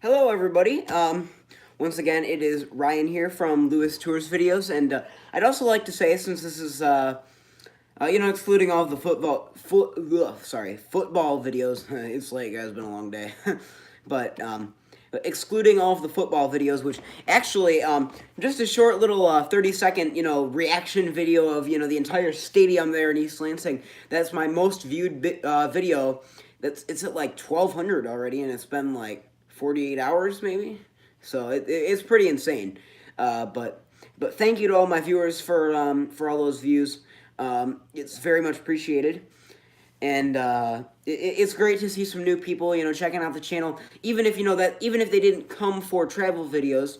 Hello, everybody. Once again, it is Ryan here from Lewis Tours Videos, and I'd also like to say, since this is, excluding all of the football videos. It's late, guys. It's been a long day, but excluding all of the football videos, which actually, just a short little 30-second, reaction video of the entire stadium there in East Lansing. That's my most viewed video. It's at like 1,200 already, and it's been like 48 hours maybe. So it's pretty insane. But thank you to all my viewers for all those views. It's very much appreciated, and it's great to see some new people, checking out the channel. Even if even if they didn't come for travel videos,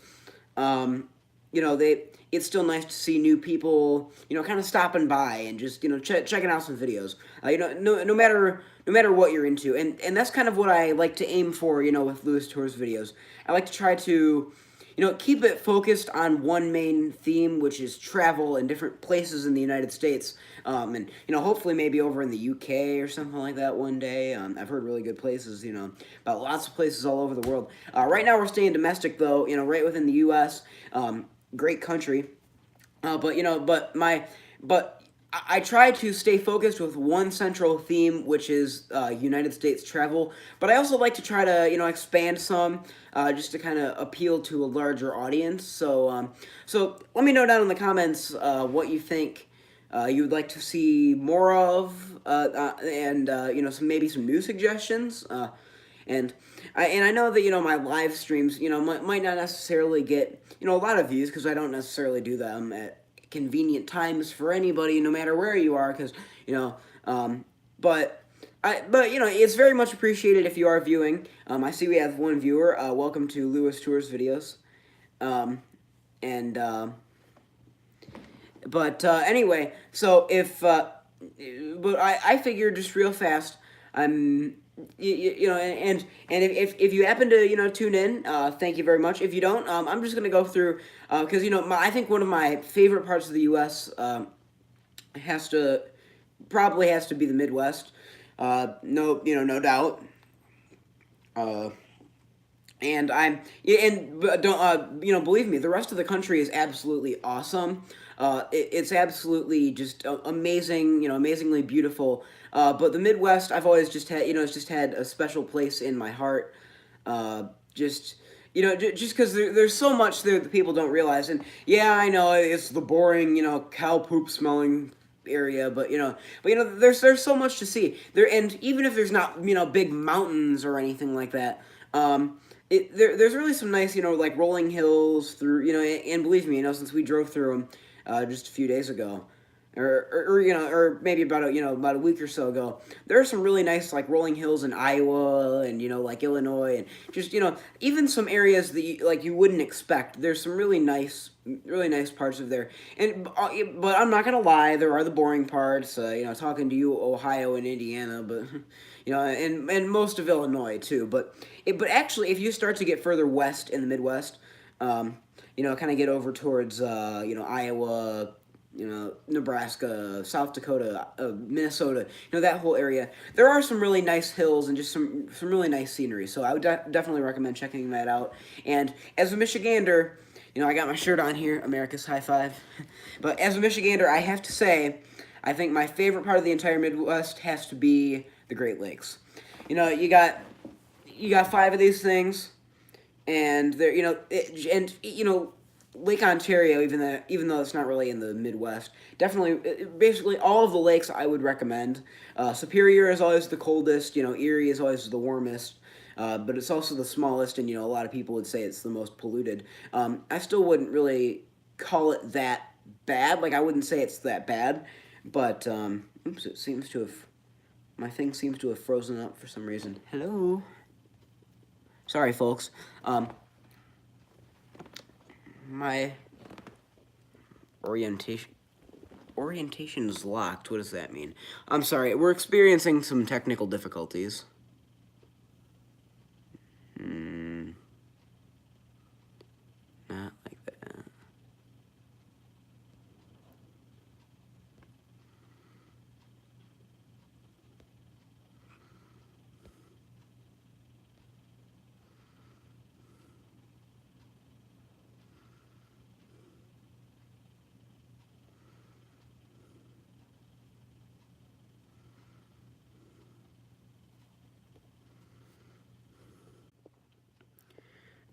they it's still nice to see new people, kind of stopping by and just checking out some videos. No matter what you're into, and that's kind of what I like to aim for, with Lewis Tours videos. I like to try to keep it focused on one main theme, which is travel and different places in the United States. And, hopefully maybe over in the UK or something like that one day. I've heard really good places, about lots of places all over the world. Right now we're staying domestic, though, right within the U.S. Great country. But I try to stay focused with one central theme, which is United States travel. But I also like to try to expand some, just to kind of appeal to a larger audience. So let me know down in the comments what you think you would like to see more of, and maybe some new suggestions. And I know that my live streams might not necessarily get a lot of views, because I don't necessarily do them at convenient times for anybody, no matter where you are, because but it's very much appreciated if you are viewing. I see we have one viewer. Welcome to Lewis Tours Videos. And But anyway, so if but I figured just real fast, I'm and if you happen to tune in, thank you very much. If you don't, I'm just gonna go through, because I think one of my favorite parts of the U.S. Has to probably has to be the Midwest. No doubt. Uh, and I'm yeah, and don't believe me, the rest of the country is absolutely awesome. It's absolutely just amazing, amazingly beautiful. But the Midwest, I've always just had, it's just had a special place in my heart. Just just because there's so much there that people don't realize. And yeah, I know it's the boring, cow poop smelling area, but there's so much to see there. And even if there's not big mountains or anything like that, there's really some nice, like rolling hills through, and believe me, since we drove through them just a few days ago, or maybe about about a week or so ago, there are some really nice like rolling hills in Iowa and like Illinois, and just even some areas that you wouldn't expect. There's some really nice parts of there, but I'm not gonna lie, there are the boring parts. Talking to you, Ohio and Indiana, but and most of Illinois too. But actually, if you start to get further west in the Midwest, kind of get over towards Iowa, Nebraska, South Dakota, Minnesota, that whole area. There are some really nice hills and just some really nice scenery. So I would definitely recommend checking that out. And as a Michigander, I got my shirt on here, America's High Five. But as a Michigander, I have to say, I think my favorite part of the entire Midwest has to be the Great Lakes. You got five of these things, and they're Lake Ontario, even though it's not really in the Midwest, definitely, basically all of the lakes I would recommend. Superior is always the coldest. Erie is always the warmest. But it's also the smallest, and a lot of people would say it's the most polluted. I still wouldn't really call it that bad. Like, I wouldn't say it's that bad, but oops, it seems to have my thing seems to have frozen up for some reason. Hello. Sorry, folks. My orientation is locked. What does that mean? I'm sorry. We're experiencing some technical difficulties. Not like that.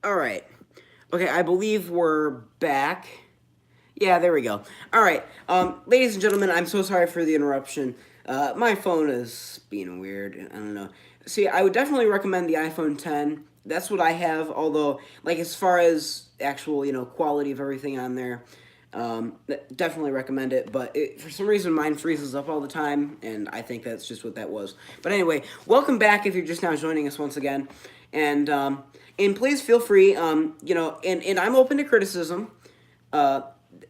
All right. Okay, I believe we're back. Yeah, there we go. All right, ladies and gentlemen, I'm so sorry for the interruption. My phone is being weird. I don't know. See, I would definitely recommend the iPhone 10. That's what I have. Although, like as far as actual, quality of everything on there, definitely recommend it. But for some reason, mine freezes up all the time, and I think that's just what that was. But anyway, welcome back if you're just now joining us once again, and please feel free, and I'm open to criticism. Uh,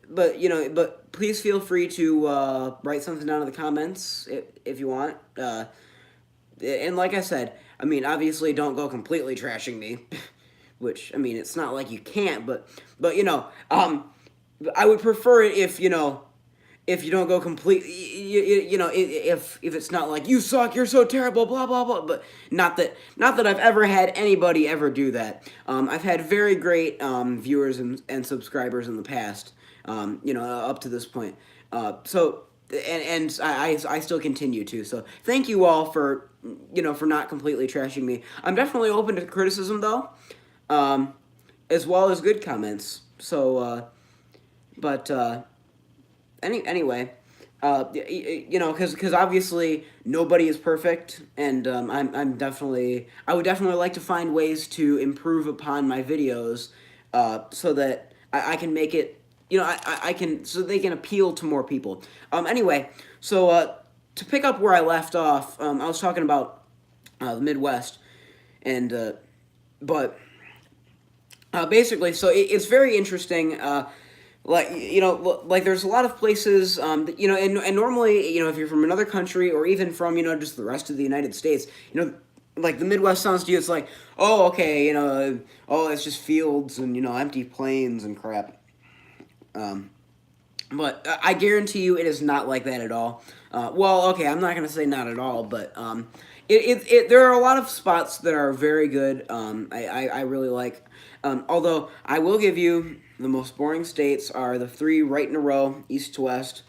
but please feel free to write something down in the comments if you want. And like I said, I mean, obviously, don't go completely trashing me, which I mean, it's not like you can't, but I would prefer it if you don't go complete, if it's not like you suck, you're so terrible, blah blah blah. But not that I've ever had anybody ever do that. I've had very great viewers and subscribers in the past. Up to this point. So and I still continue to. So thank you all for not completely trashing me. I'm definitely open to criticism though, as well as good comments. So, but. Anyway, because obviously nobody is perfect, and I would definitely like to find ways to improve upon my videos, so that I can make it, I can so they can appeal to more people. Anyway, so to pick up where I left off, I was talking about the Midwest, and but basically, so it's very interesting. Like there's a lot of places, and normally, if you're from another country or even from just the rest of the United States, like the Midwest sounds to you, it's like, oh, okay, oh, it's just fields and empty plains and crap. But I guarantee you, it is not like that at all. Well, okay, I'm not gonna say not at all, but there are a lot of spots that are very good. I really like. Although I will give you the most boring states are the three right in a row, east to west,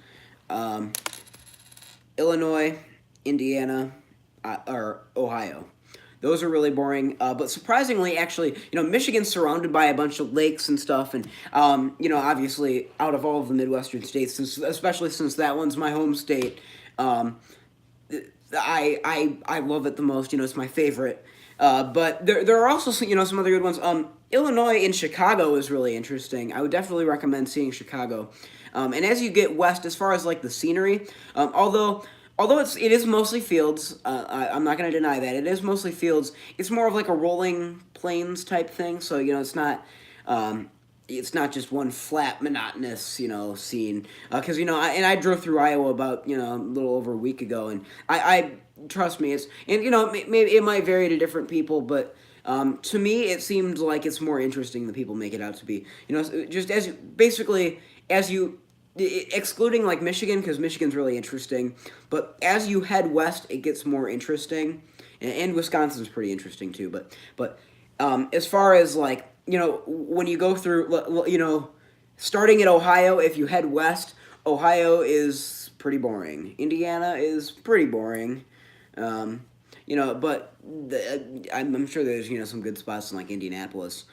Illinois, Indiana, or Ohio. Those are really boring, but surprisingly, actually, Michigan's surrounded by a bunch of lakes and stuff, and obviously, out of all of the Midwestern states, especially since that one's my home state, I love it the most. It's my favorite. But there are also some other good ones. Illinois in Chicago is really interesting. I would definitely recommend seeing Chicago. And as you get west, as far as like the scenery, although it is mostly fields, I'm not going to deny that it is mostly fields. It's more of like a rolling plains type thing. So it's not just one flat monotonous scene. Because I drove through Iowa about a little over a week ago, and I trust me, maybe it might vary to different people, but. To me, it seemed like it's more interesting than people make it out to be. Just as you excluding like Michigan, because Michigan's really interesting, but as you head west, it gets more interesting, and Wisconsin's pretty interesting too. But as far as like when you go through starting at Ohio, if you head west, Ohio is pretty boring. Indiana is pretty boring. But I'm sure there's some good spots in like Indianapolis.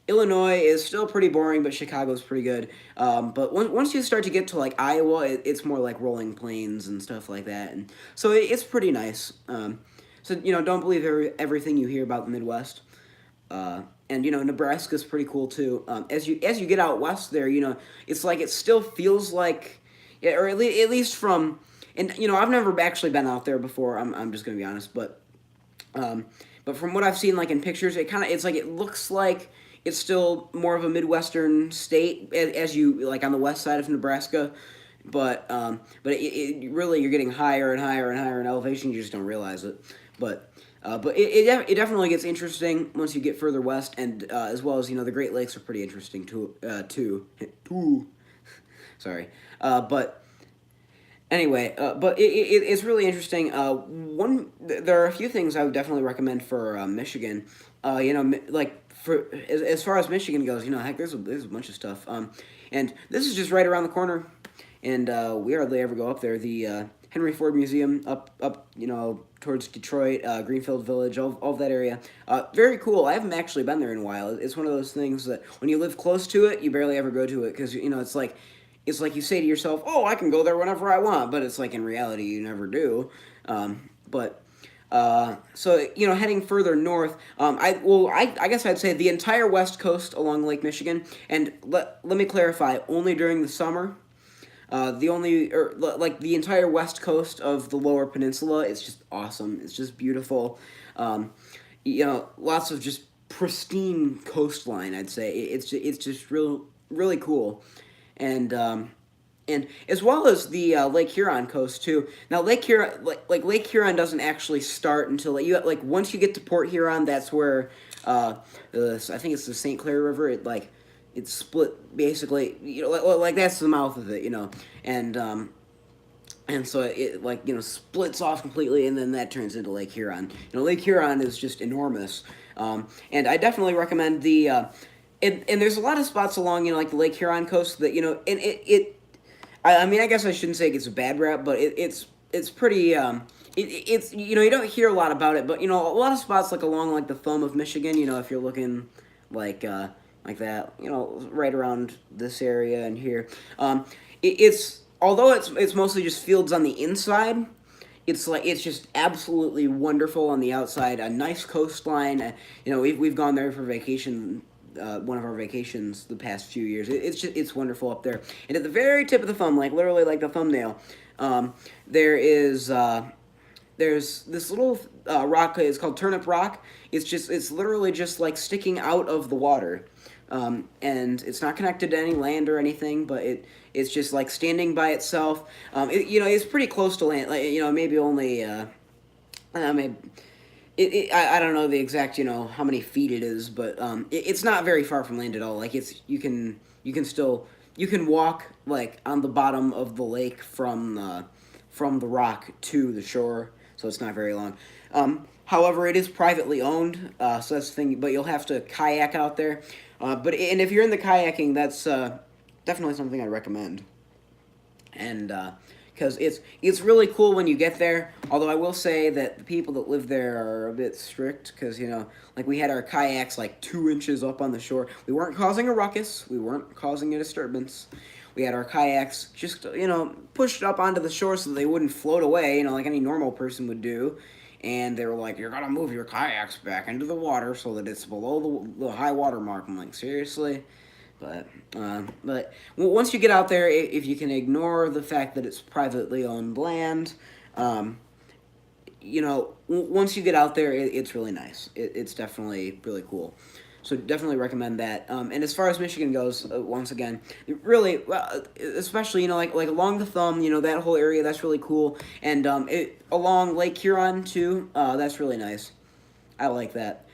Illinois is still pretty boring, but Chicago's pretty good. But once you start to get to like Iowa, it's more like rolling plains and stuff like that, and so it's pretty nice. So don't believe everything you hear about the Midwest. And Nebraska's pretty cool too. As you get out west there, it's like it still feels like, yeah, or at least from. And I've never actually been out there before. I'm just gonna be honest, but from what I've seen, like in pictures, it's like it looks like it's still more of a Midwestern state as you like on the west side of Nebraska, but it really you're getting higher and higher and higher in elevation. You just don't realize it, but it definitely gets interesting once you get further west, and as well as the Great Lakes are pretty interesting too. Sorry, but. Anyway, but it's really interesting. There are a few things I would definitely recommend for Michigan. Like for as far as Michigan goes, heck, there's a bunch of stuff. And this is just right around the corner, and we hardly ever go up there. The Henry Ford Museum up towards Detroit, Greenfield Village, all of that area. Very cool. I haven't actually been there in a while. It's one of those things that when you live close to it, you barely ever go to it because it's like you say to yourself, "Oh, I can go there whenever I want," but it's like in reality you never do. But so heading further north, I guess I'd say the entire west coast along Lake Michigan, and let me clarify, only during the summer. Like the entire west coast of the Lower Peninsula, it's just awesome. It's just beautiful. Lots of just pristine coastline. I'd say it's just really cool, and as well as the Lake Huron coast too. Now Lake Huron, like Lake Huron, doesn't actually start until once you get to Port Huron, that's where I think it's the St. Clair River. It's split basically. Like that's the mouth of it. And so it splits off completely, and then that turns into Lake Huron. Lake Huron is just enormous, and I definitely recommend the. And there's a lot of spots along like the Lake Huron coast that and I mean, I guess I shouldn't say it gets a bad rap, but it's pretty. It's you don't hear a lot about it, but a lot of spots like along like the thumb of Michigan. If you're looking like that, right around this area and here, it's although it's mostly just fields on the inside. It's just absolutely wonderful on the outside. A nice coastline. We've gone there for vacation. One of our vacations the past few years. It's wonderful up there. And at the very tip of the thumb, like literally like the thumbnail, there's this little rock. It's called Turnip Rock. It's literally just like sticking out of the water, and it's not connected to any land or anything. But it's just like standing by itself. It's pretty close to land. Like maybe only maybe. I don't know the exact how many feet it is, but it's not very far from land at all. Like you can walk like on the bottom of the lake from the rock to the shore, so it's not very long. However, it is privately owned, so that's the thing. But you'll have to kayak out there. And if you're into kayaking, that's definitely something I recommend. And because it's really cool when you get there. Although I will say that the people that live there are a bit strict because like we had our kayaks like 2 inches up on the shore. We weren't causing a ruckus. We weren't causing a disturbance. We had our kayaks just pushed up onto the shore so they wouldn't float away. Like any normal person would do. And they were like, "You're gonna move your kayaks back into the water so that it's below the high water mark." I'm like, seriously. But once you get out there, if you can ignore the fact that it's privately owned land, once you get out there, it's really nice. It's definitely really cool. So definitely recommend that. And as far as Michigan goes, once again, really, especially like along the thumb, that whole area, that's really cool. And along Lake Huron too, that's really nice. I like that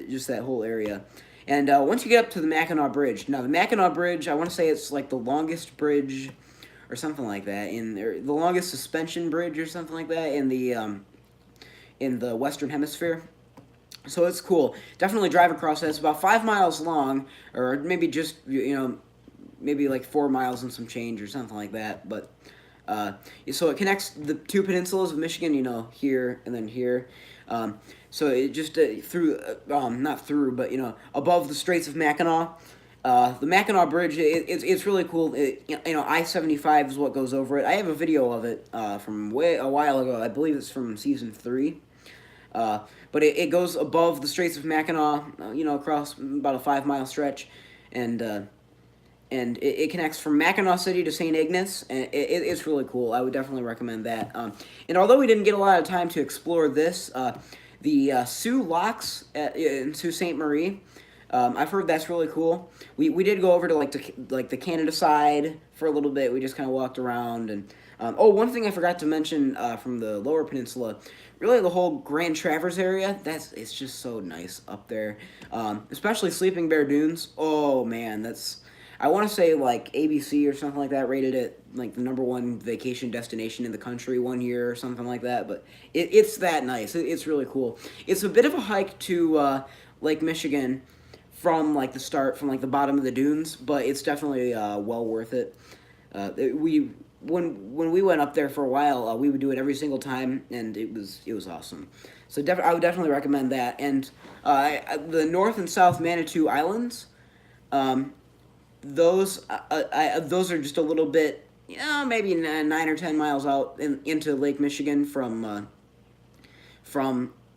just that whole area. And once you get up to the Mackinac Bridge, now the Mackinac Bridge, I want to say it's like the longest bridge, or something like that, the longest suspension bridge or something like that in the Western Hemisphere. So it's cool. Definitely drive across that. It's about 5 miles long, or maybe just maybe like 4 miles and some change or something like that. But so it connects the 2 peninsulas of Michigan, here and then here. So it just not through, but above the Straits of Mackinac. The Mackinac Bridge, it's really cool. I-75 is what goes over it. I have a video of it from a while ago. I believe it's from season 3. But it goes above the Straits of Mackinac, across about a 5-mile stretch, and it connects from Mackinac City to St. Ignace, and it's really cool. I would definitely recommend that. And although we didn't get a lot of time to explore this, the Sioux Locks in Sault Ste. Marie, I've heard that's really cool. We did go over to the Canada side for a little bit. We just kind of walked around, and one thing I forgot to mention from the Lower Peninsula, really the whole Grand Traverse area. It's just so nice up there, especially Sleeping Bear Dunes. Oh man, I want to say like ABC or something like that rated it like the #1 vacation destination in the country one year or something like that. But it's that nice. It's really cool. It's a bit of a hike to Lake Michigan from like the start, from like the bottom of the dunes, but it's definitely well worth it. when we went up there for a while, we would do it every single time, and it was awesome. So I would definitely recommend that. And the North and South Manitou Islands, um, those are just a little bit, maybe 9 or 10 miles out into Lake Michigan from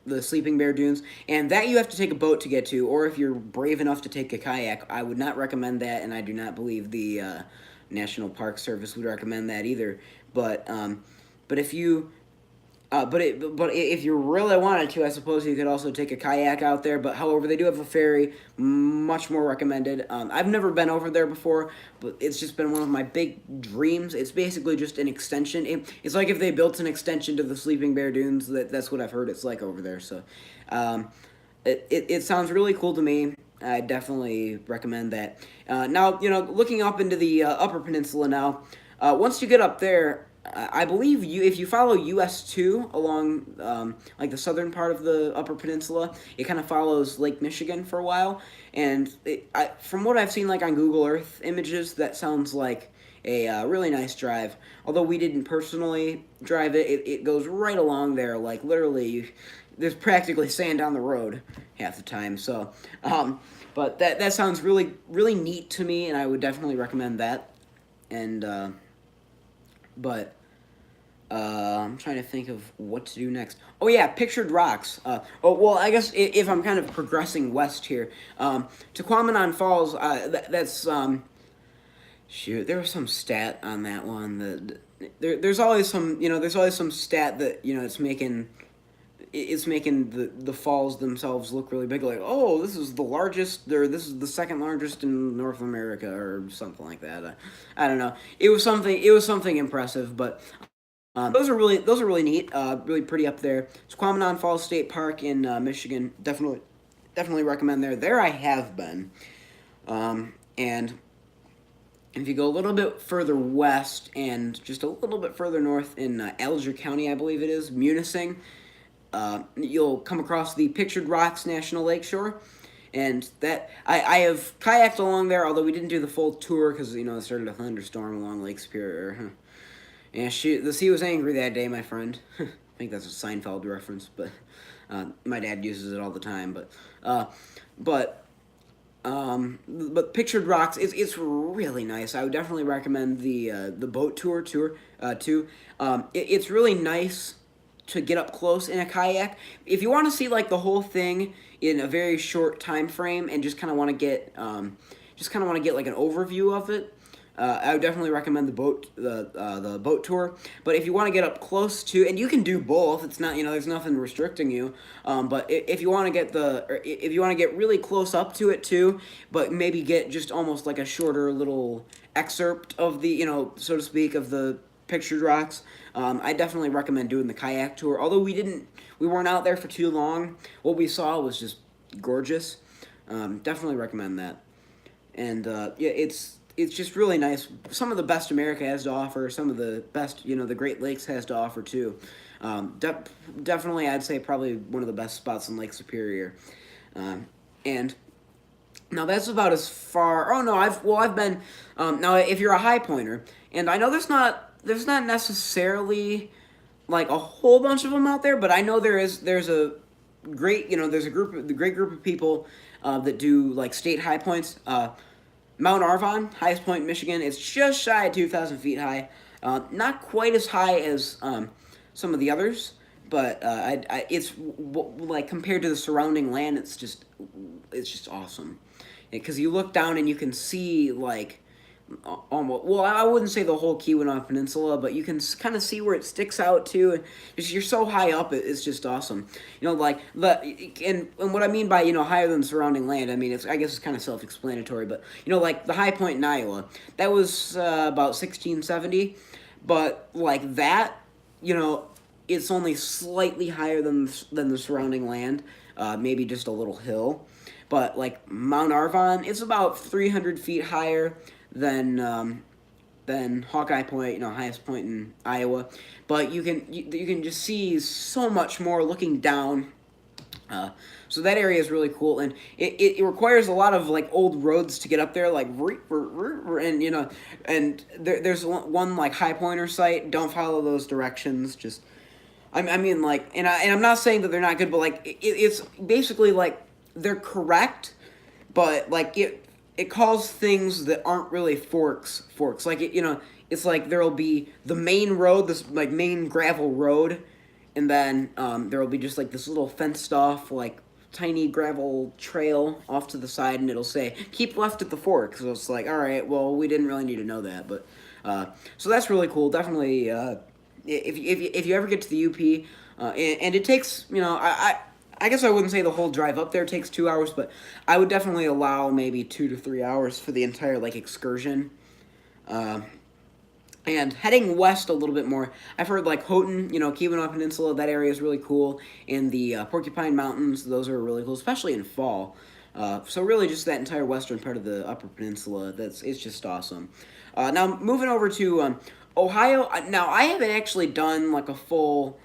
the Sleeping Bear Dunes, and that you have to take a boat to get to, or if you're brave enough to take a kayak. I would not recommend that, and I do not believe the National Park Service would recommend that either. But but if you but if you really wanted to, I suppose you could also take a kayak out there. But however, they do have a ferry, much more recommended. I've never been over there before, but it's just been one of my big dreams. It's basically just an extension. It's like if they built an extension to the Sleeping Bear Dunes. That's what I've heard it's like over there. So, it sounds really cool to me. I definitely recommend that. Now, looking up into the Upper Peninsula now, once you get up there, I believe if you follow US 2 along like the southern part of the Upper Peninsula, it kind of follows Lake Michigan for a while, and from what I've seen like on Google Earth images, that sounds like a really nice drive. Although we didn't personally drive it goes right along there, like literally. There's practically sand on the road half the time, so but that sounds really really neat to me, and I would definitely recommend that. And but I'm trying to think of what to do next. Oh yeah, Pictured Rocks. Well, I guess if I'm kind of progressing west here, Tequamanon Falls. That's shoot. There was some stat on that one. There's always some there's always some stat that it's making the falls themselves look really big. Like, oh, this is the largest, or this is the second largest in North America, or something like that. I don't know. It was something. It was something impressive, but those are really neat. Really pretty up there. Squaminon Falls State Park in Michigan. Definitely recommend there. There I have been, and if you go a little bit further west and just a little bit further north in Alger County, I believe it is, Munising. You'll come across the Pictured Rocks National Lakeshore, and that I have kayaked along there, although we didn't do the full tour because it started a thunderstorm along Lake Superior. Yeah, the sea was angry that day, my friend. I think that's a Seinfeld reference, but my dad uses it all the time. But Pictured Rocks, it's really nice. I would definitely recommend the boat tour too. It's really nice to get up close in a kayak. If you want to see like the whole thing in a very short time frame and just kind of want to get like an overview of it, I would definitely recommend the boat tour. But if you want to get up close to, and you can do both, it's not there's nothing restricting you. But if you want to if you want to get really close up to it too, but maybe get just almost like a shorter little excerpt of the so to speak of the Pictured Rocks, I definitely recommend doing the kayak tour. Although we weren't out there for too long, what we saw was just gorgeous. Definitely recommend that. And yeah, it's just really nice. Some of the best America has to offer. Some of the best the Great Lakes has to offer too. Definitely, I'd say probably one of the best spots in Lake Superior. And now that's about as far. Oh no, I've been. Now if you're a high pointer, and I know there's not necessarily like a whole bunch of them out there, but I know there's a great the great group of people that do like state high points. Mount Arvon, highest point in Michigan, it's just shy of 2,000 feet high. Not quite as high as some of the others, but it's like compared to the surrounding land, it's just awesome. Because you look down and you can see like almost, well, I wouldn't say the whole Keweenaw Peninsula, but you can kind of see where it sticks out too. And you're so high up, it's just awesome. Like and what I mean by higher than surrounding land, I mean I guess it's kind of self-explanatory, but like the high point in Iowa, that was about 1670, but like that, it's only slightly higher than the surrounding land, maybe just a little hill. But like Mount Arvon, it's about 300 feet higher than Hawkeye Point, highest point in Iowa. But you can just see so much more looking down Uh, so that area is really cool, and it requires a lot of like old roads to get up there, like and and there's one like high pointer site. Don't follow those directions. Just I mean like, and I'm not saying that they're not good, but like it's basically like they're correct, but like it calls things that aren't really forks. Like it's like there'll be the main road, this like main gravel road, and then there will be just like this little fenced off like tiny gravel trail off to the side, and it'll say keep left at the fork. So it's like, all right, well, we didn't really need to know that, but so that's really cool. Definitely, if you ever get to the UP, and it takes, I guess I wouldn't say the whole drive up there takes 2 hours, but I would definitely allow maybe 2 to 3 hours for the entire like excursion. Uh, and heading west a little bit more, I've heard like Houghton, Keweenaw Peninsula, that area is really cool. And the Porcupine Mountains, those are really cool, especially in fall. So really, just that entire western part of the Upper Peninsula, it's just awesome. Now moving over to Ohio. Now I haven't actually done like a full,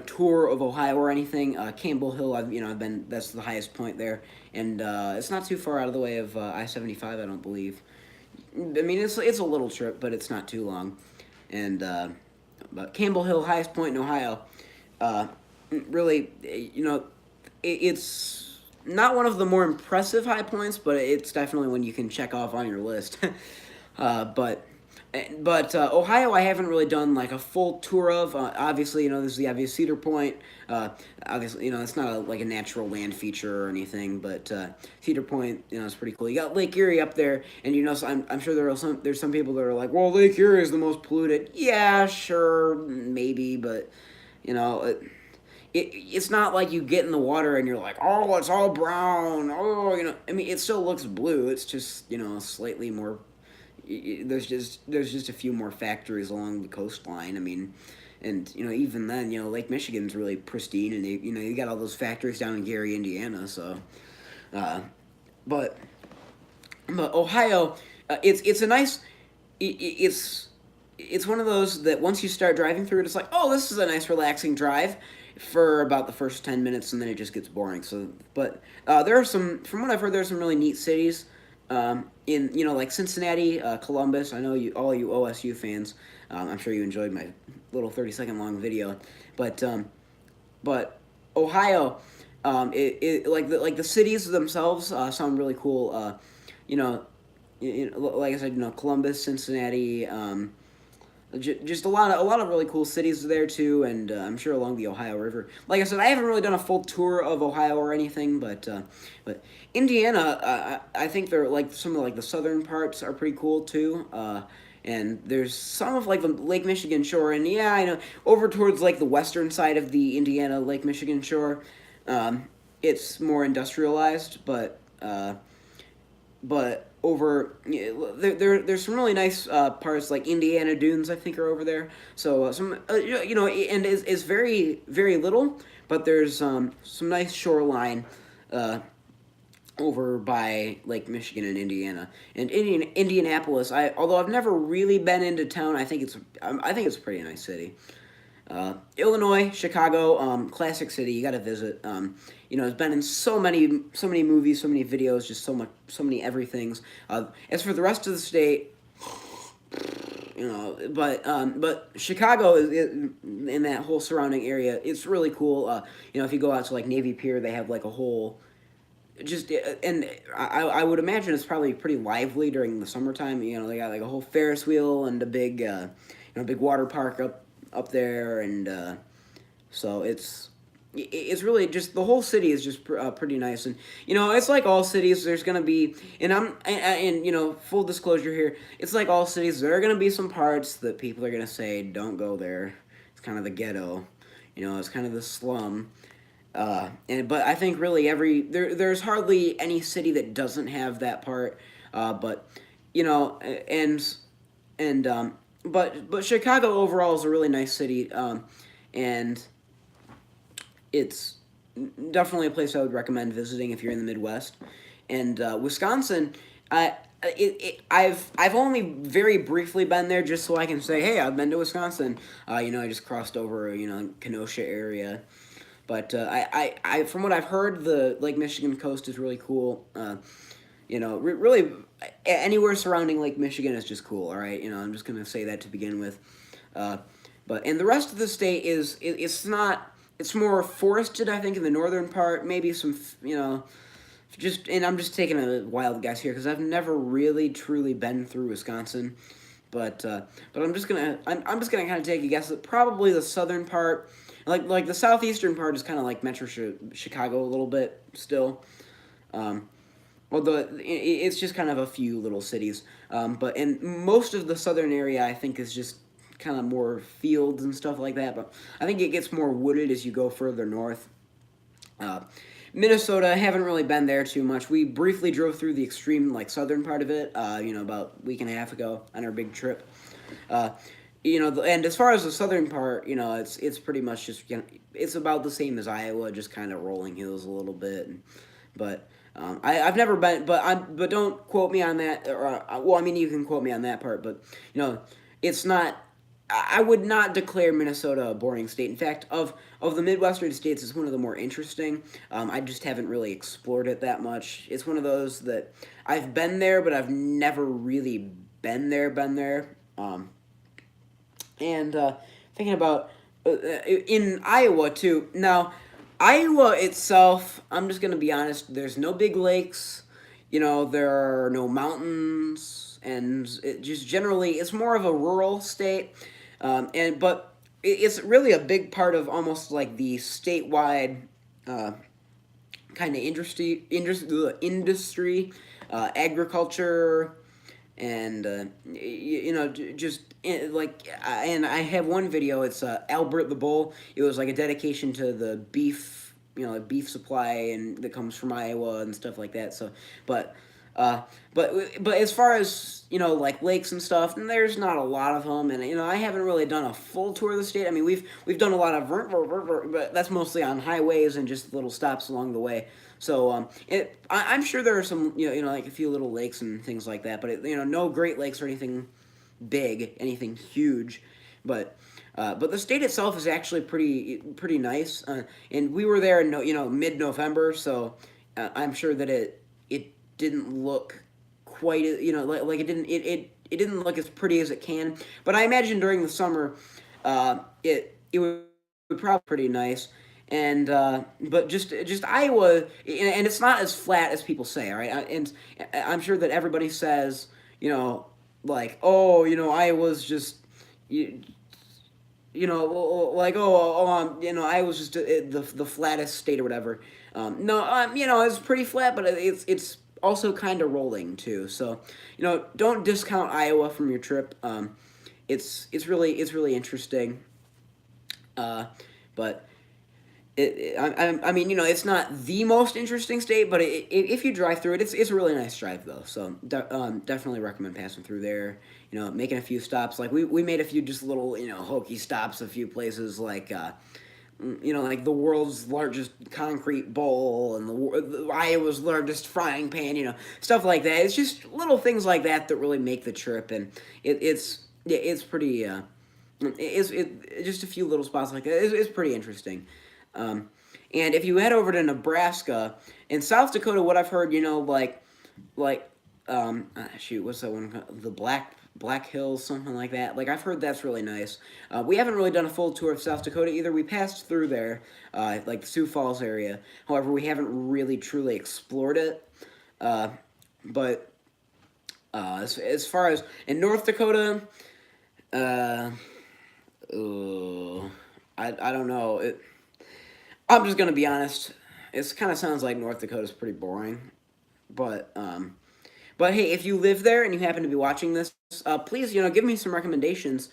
tour of Ohio or anything. Campbell Hill, I've been. That's the highest point there, and it's not too far out of the way of I-75, I don't believe. I mean, it's a little trip, but it's not too long. And but Campbell Hill, highest point in Ohio, uh, really, it's not one of the more impressive high points, but it's definitely one you can check off on your list. But Ohio, I haven't really done like a full tour of. Obviously, there's the obvious Cedar Point. Obviously, it's not like a natural land feature or anything, but Cedar Point, it's pretty cool. You got Lake Erie up there, and so I'm sure there's some people that are like, well, Lake Erie is the most polluted. Yeah, sure, maybe, but you know. It's not like you get in the water and you're like, oh, it's all brown. Oh, I mean, it still looks blue. It's just, slightly more. There's just a few more factories along the coastline. I mean, and even then, Lake Michigan's really pristine, and you got all those factories down in Gary, Indiana. So, uh, but Ohio, it's a nice. It's one of those that once you start driving through it, it's like, oh, this is a nice relaxing drive for about the first 10 minutes, and then it just gets boring. So, but there are from what I've heard, there's some really neat cities. In like Cincinnati, Columbus. I know all you OSU fans. I'm sure you enjoyed my little 30-second long video, but Ohio, like the cities themselves sound really cool. Like I said, Columbus, Cincinnati. Just a lot of really cool cities there too, and I'm sure along the Ohio River. Like I said, I haven't really done a full tour of Ohio or anything, but Indiana, I think they're like some of like the southern parts are pretty cool too. And there's some of like the Lake Michigan shore, and yeah, I know over towards like the western side of the Indiana Lake Michigan shore, it's more industrialized, but over there's some really nice parts like Indiana Dunes I think are over there. So and is very very little, but there's some nice shoreline over by Lake Michigan and Indiana and Indianapolis. Although I've never really been into town, I think it's a pretty nice city. Illinois, Chicago, classic city. You got to visit. It's been in so many movies, so many videos, just so many everythings. As for the rest of the state, but Chicago is in that whole surrounding area. It's really cool. If you go out to like Navy Pier, they have like a whole. And I would imagine it's probably pretty lively during the summertime. They got like a whole Ferris wheel and a big, big water park up there, and so it's really just the whole city is just pretty nice, and it's like all cities. There's gonna be, and full disclosure here, it's like all cities. There are gonna be some parts that people are gonna say don't go there. It's kind of the ghetto, it's kind of the slum. But I think really there's hardly any city that doesn't have that part. But but Chicago overall is a really nice city, and it's definitely a place I would recommend visiting if you're in the Midwest. And Wisconsin, I've only very briefly been there just so I can say, hey, I've been to Wisconsin. I just crossed over, Kenosha area. But from what I've heard, the Lake Michigan coast is really cool. Really, anywhere surrounding Lake Michigan is just cool. All right, I'm just gonna say that to begin with. Uh, and the rest of the state it's not. It's more forested, I think, in the northern part. Maybe some, just and I'm just taking a wild guess here because I've never really truly been through Wisconsin, but I'm just gonna kind of take a guess that probably the southern part, like the southeastern part, is kind of like Metro Chicago a little bit still. Um, Although it's just kind of a few little cities, but in most of the southern area, I think is just kind of more fields and stuff like that. But I think it gets more wooded as you go further north. Uh, Minnesota, I haven't really been there too much. We briefly drove through the extreme southern part of it, about a week and a half ago on our big trip. Uh, and as far as the southern part, it's pretty much just it's about the same as Iowa, just kind of rolling hills a little bit, but. I've never been, but don't quote me on that. Or well, I mean, you can quote me on that part, but it's not. I would not declare Minnesota a boring state. In fact, of the Midwestern states, it's one of the more interesting. I just haven't really explored it that much. It's one of those that I've been there, but I've never really been there. And thinking about in Iowa too. Now, Iowa itself, I'm just gonna be honest. There's no big lakes. There are no mountains, and it just generally it's more of a rural state. But it's really a big part of almost like the statewide kind of industry, agriculture, and just and I have one video. It's Albert the Bull. It was like a dedication to the beef, beef supply and that comes from Iowa and stuff like that. So, but uh, but as far as like lakes and stuff, and there's not a lot of them, and I haven't really done a full tour of the state. I mean, we've done a lot of but that's mostly on highways and just little stops along the way. So I'm sure there are some like a few little lakes and things like that, but no Great Lakes or anything big, anything huge, but the state itself is actually pretty nice, and we were there in mid November, so I'm sure that it didn't look quite like it didn't look as pretty as it can, but I imagine during the summer, it would probably pretty nice. And but just Iowa, and it's not as flat as people say, all right. And I'm sure that everybody says, like, oh, Iowa's just, you, like, Iowa's just the flattest state or whatever. No, it's pretty flat, but it's also kind of rolling too. So, don't discount Iowa from your trip. It's really interesting. But I mean, it's not the most interesting state, but if you drive through it, it's a really nice drive though. So definitely recommend passing through there. Making a few stops. Like we made a few just little hokey stops, a few places like like the world's largest concrete bowl and the Iowa's largest frying pan. Stuff like that. It's just little things like that that really make the trip, and it's pretty. It's just a few little spots like that. It's pretty interesting. And if you head over to Nebraska and South Dakota, what I've heard, like shoot, what's that one? The Black Hills, something like that. Like I've heard that's really nice. We haven't really done a full tour of South Dakota either. We passed through there, like the Sioux Falls area. However, we haven't really truly explored it. But as far as in North Dakota, I don't know. I'm just gonna be honest. It kind of sounds like North Dakota's pretty boring, but but hey, if you live there and you happen to be watching this, please give me some recommendations.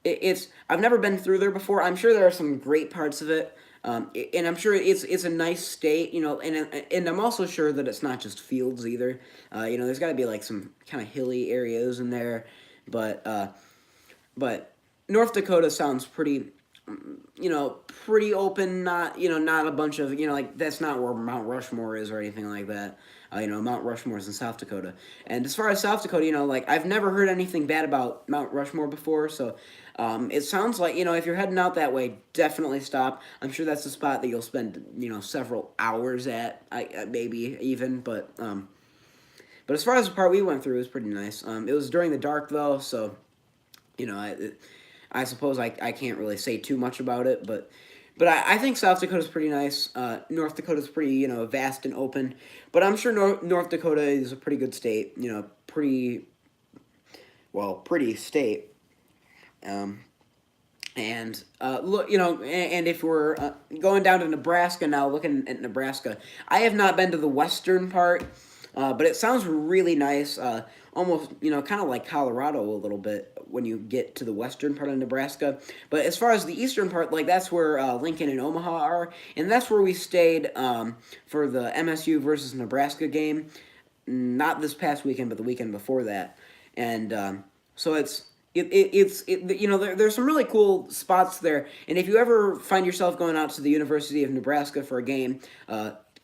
It's I've never been through there before. I'm sure there are some great parts of it, and I'm sure it's a nice state. And I'm also sure that it's not just fields either. There's got to be like some kind of hilly areas in there, but North Dakota sounds pretty open. Not not a bunch of like that's not where Mount Rushmore is or anything like that. Mount Rushmore is in South Dakota. And as far as South Dakota, like I've never heard anything bad about Mount Rushmore before. So it sounds like if you're heading out that way, definitely stop. I'm sure that's a spot that you'll spend several hours at, maybe even. But as far as the part we went through, it was pretty nice. It was during the dark though, so I suppose I can't really say too much about it, but I think South Dakota's pretty nice. North Dakota's pretty vast and open, but I'm sure North Dakota is a pretty good state. Pretty state. Um, and look, and if we're going down to Nebraska now, looking at Nebraska, I have not been to the western part, but it sounds really nice. Almost, kind of like Colorado a little bit when you get to the western part of Nebraska. But as far as the eastern part, like that's where Lincoln and Omaha are, and that's where we stayed for the MSU versus Nebraska game. Not this past weekend, but the weekend before that, and so there's some really cool spots there, and if you ever find yourself going out to the University of Nebraska for a game,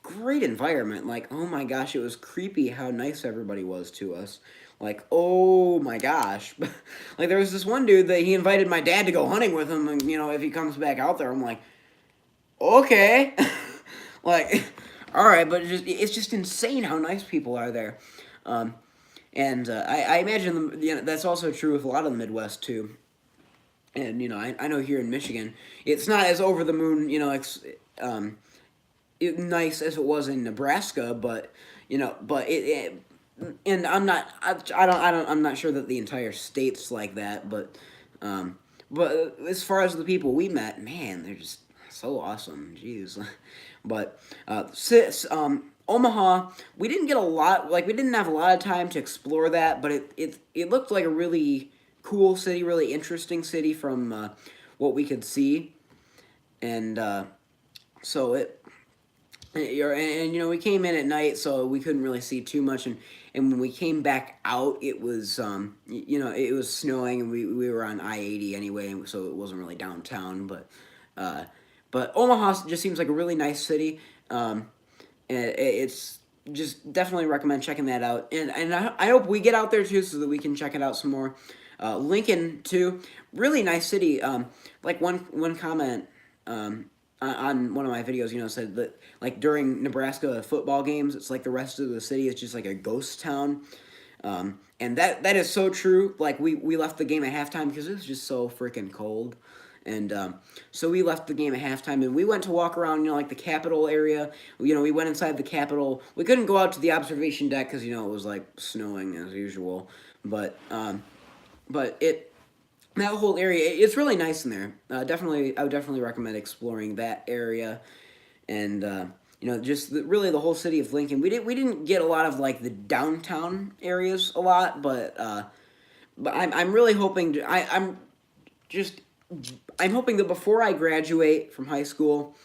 great environment. Like, oh my gosh, it was creepy how nice everybody was to us. Like, oh my gosh. Like, there was this one dude that he invited my dad to go hunting with him, and, if he comes back out there, I'm like, okay. Like, all right, but it's just insane how nice people are there. And I imagine that's also true with a lot of the Midwest, too. And, I know here in Michigan, it's not as over the moon, nice as it was in Nebraska, but and I'm not sure that the entire state's like that, but as far as the people we met, man, they're just so awesome. Jeez. But Omaha, we didn't get a lot, like we didn't have a lot of time to explore that, but it looked like a really cool city, really interesting city from what we could see, and so we came in at night, so we couldn't really see too much, and when we came back out, it was it was snowing, and we were on I-80 anyway, so it wasn't really downtown, but Omaha just seems like a really nice city. It's just definitely recommend checking that out, and I hope we get out there too so that we can check it out some more. Lincoln too, really nice city. Like one comment on one of my videos, said that like during Nebraska football games, it's like the rest of the city is just like a ghost town, and that is so true. Like we left the game at halftime because it was just so freaking cold. And so we left the game at halftime, and we went to walk around, like the Capitol area. We went inside the Capitol. We couldn't go out to the observation deck because it was like snowing as usual. But that whole area, it's really nice in there. I would definitely recommend exploring that area, and just really the whole city of Lincoln. We didn't get a lot of like the downtown areas a lot, but I'm really hoping I'm hoping that before I graduate from high school,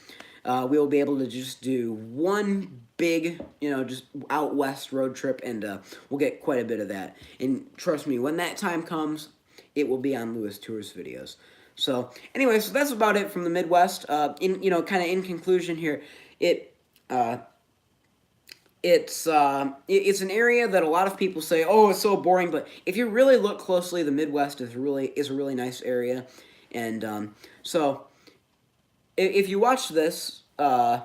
we'll be able to just do one big, just out west road trip, and we'll get quite a bit of that. And trust me, when that time comes, it will be on Lewis Tours videos. So, anyway, so that's about it from the Midwest. Kind of in conclusion here, it's an area that a lot of people say, oh, it's so boring. But if you really look closely, the Midwest is a really nice area. And so, if you watch this, I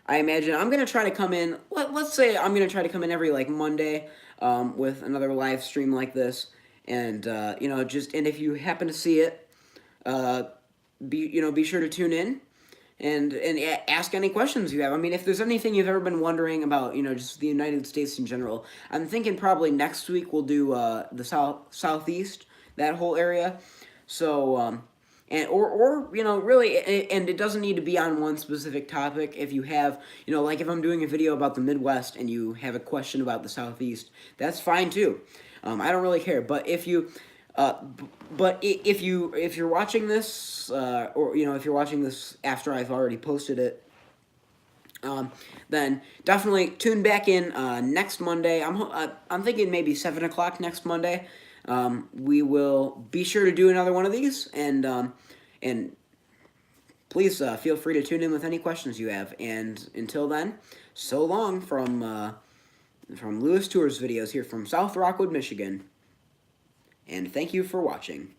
imagine I'm going to try to come in, let's say I'm going to try to come in every, like, Monday with another live stream like this. And, and if you happen to see it, be sure to tune in and ask any questions you have. I mean, if there's anything you've ever been wondering about, just the United States in general, I'm thinking probably next week we'll do the southeast, that whole area. So, really, and it doesn't need to be on one specific topic. If you have, like if I'm doing a video about the Midwest and you have a question about the Southeast, that's fine too. I don't really care. But if you're watching this, or if you're watching this after I've already posted it, then definitely tune back in next Monday. I'm thinking maybe 7 o'clock next Monday. We will be sure to do another one of these, and please feel free to tune in with any questions you have. And until then, so long from Lewis Tours videos here from South Rockwood, Michigan. And thank you for watching.